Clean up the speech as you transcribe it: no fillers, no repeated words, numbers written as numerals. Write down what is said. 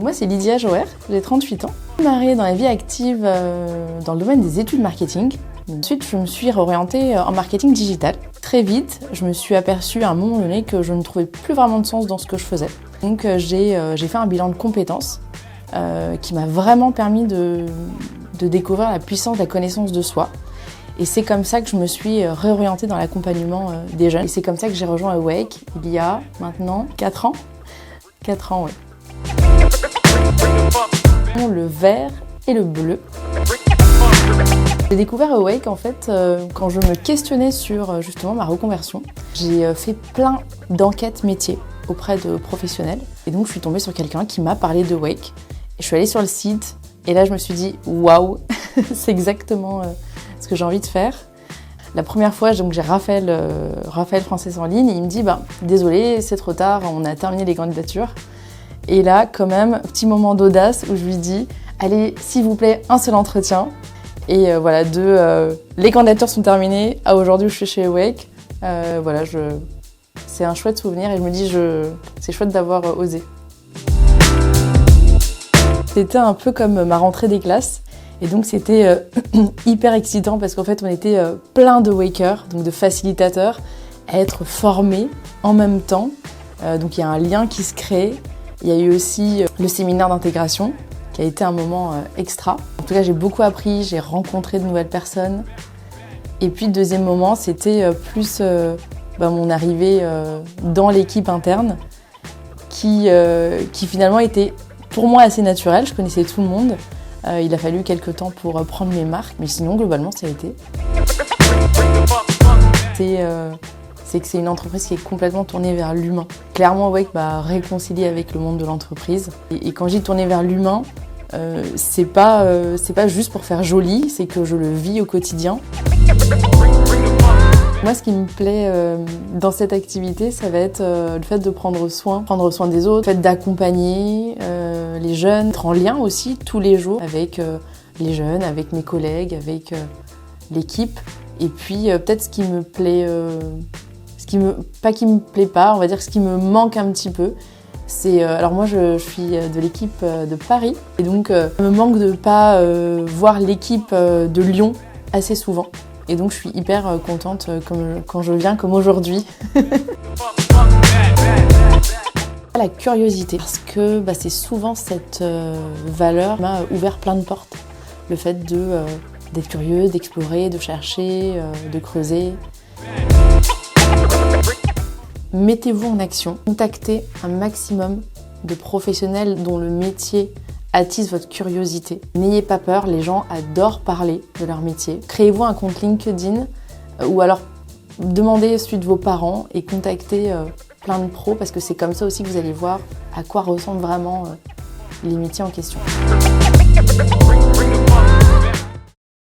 Moi, c'est Lydia Joher, j'ai 38 ans. J'ai démarré dans la vie active dans le domaine des études marketing. Ensuite, je me suis réorientée en marketing digital. Très vite, je me suis aperçue à un moment donné que je ne trouvais plus vraiment de sens dans ce que je faisais. Donc, j'ai fait un bilan de compétences qui m'a vraiment permis de découvrir la puissance de la connaissance de soi. Et c'est comme ça que je me suis réorientée dans l'accompagnement des jeunes. Et c'est comme ça que j'ai rejoint Awake il y a maintenant 4 ans. 4 ans, oui. Le vert et le bleu. J'ai découvert Awake en fait quand je me questionnais sur justement ma reconversion. J'ai fait plein d'enquêtes métiers auprès de professionnels et donc je suis tombée sur quelqu'un qui m'a parlé d'Awake. Je suis allée sur le site et là je me suis dit waouh, c'est exactement ce que j'ai envie de faire. La première fois, donc, j'ai Raphaël Française en ligne et il me dit désolé, c'est trop tard, on a terminé les candidatures. Et là, quand même, petit moment d'audace où je lui dis allez, s'il vous plaît, un seul entretien. Et voilà, les candidatures sont terminées. À aujourd'hui, je suis chez Awake. Voilà, c'est un chouette souvenir et je me dis c'est chouette d'avoir osé. C'était un peu comme ma rentrée des classes. Et donc c'était hyper excitant parce qu'en fait on était plein de wakers, donc de facilitateurs, à être formés en même temps. Donc il y a un lien qui se crée. Il y a eu aussi le séminaire d'intégration qui a été un moment extra. En tout cas j'ai beaucoup appris, j'ai rencontré de nouvelles personnes. Et puis le deuxième moment c'était plus mon arrivée dans l'équipe interne qui finalement était pour moi assez naturelle. Je connaissais tout le monde. Il a fallu quelques temps pour prendre mes marques, mais sinon, globalement, ça a été. C'est que c'est une entreprise qui est complètement tournée vers l'humain. Clairement, Awake m'a réconciliée avec le monde de l'entreprise. Et quand je dis tournée vers l'humain, c'est pas juste pour faire joli, c'est que je le vis au quotidien. Moi, ce qui me plaît dans cette activité, ça va être le fait de prendre soin des autres, le fait d'accompagner les jeunes, être en lien aussi tous les jours avec les jeunes, avec mes collègues, avec l'équipe. Et puis peut-être ce qui me plaît, pas qui me plaît pas, on va dire ce qui me manque un petit peu. C'est alors moi je suis de l'équipe de Paris et donc ça me manque de pas voir l'équipe de Lyon assez souvent. Et donc je suis hyper contente quand je viens comme aujourd'hui. La curiosité, parce que c'est souvent cette valeur qui m'a ouvert plein de portes. Le fait d'être curieux, d'explorer, de chercher, de creuser. Mettez-vous en action, contactez un maximum de professionnels dont le métier attise votre curiosité. N'ayez pas peur, les gens adorent parler de leur métier. Créez-vous un compte LinkedIn ou alors demandez celui de vos parents et contactez plein de pros parce que c'est comme ça aussi que vous allez voir à quoi ressemblent vraiment les métiers en question.